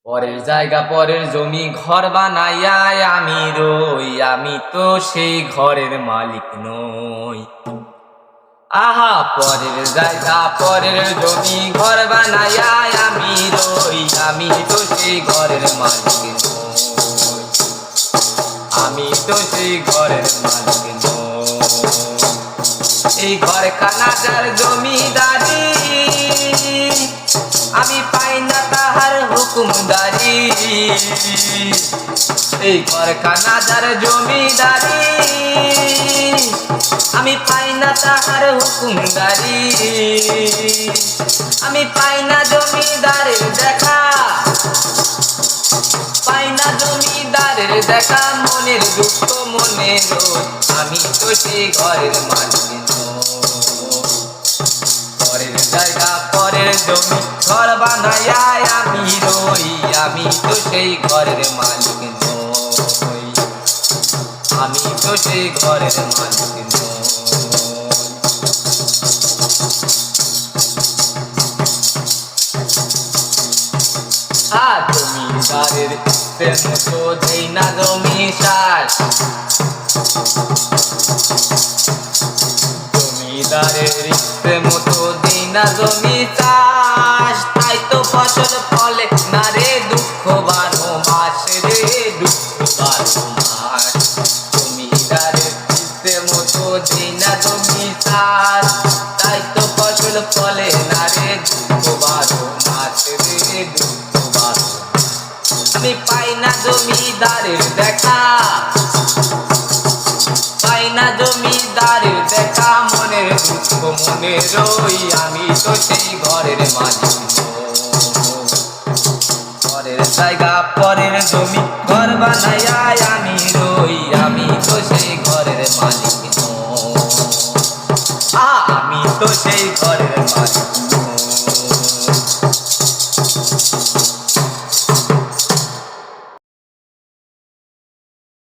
পরের জায়গা পরের জমি ঘর বানাইয়া আমি রই, আমি তো সেই ঘরের মালিক নই। আহা, পরের জায়গা পরের জমি ঘর বানাইয়া আমি রই, আমি তো সেই ঘরের মালিক নই, আমি তো সেই ঘরের মালিক নই। এই ঘর খানা যার জমিদারি, আমি পাই না তাহার হুকুমদারি। এই ঘরখানা যার জমিদারি, আমি পাই না তাহার হুকুমদারি। আমি পাই না জমিদারের দেখা, পাই না জমিদারের দেখা, মনের দুঃখ মনের রোদ, আমি তো সেই ঘরের মালিক নই। পরের জায়গা পরের জমি ঘর বানাইয়া আমি রই, আমি তো সেই ঘরের মালিক নই, আমি তো সেই ঘরের মালিক নই। জমিদারের প্রেম তো দেই না জমি চাষ, জমিদারের প্রেম তো দেই না জমি চাষ, তাই তো ফসল ফলে না রে দুঃখ 12 মাস রে, দুঃখ 12 মাস। জমিদারের প্রেম তো দেই না জমি চাষ, তাই তো ফসল ফলে না রে দুঃখ 12 মাস রে, দুঃখ 12। আমি পাই না জমিদারের দেখা, পাই না জমিদারের দেখা, মনের দুঃখ মনে রই, আমি তো সেই ঘরের মালিক নই। পরের জায়গা পরের জমি ঘর বানাইয়া আমি রই, আমি তো সেই ঘরের মালিক নই, আমি তো সেই ঘরের মালিক।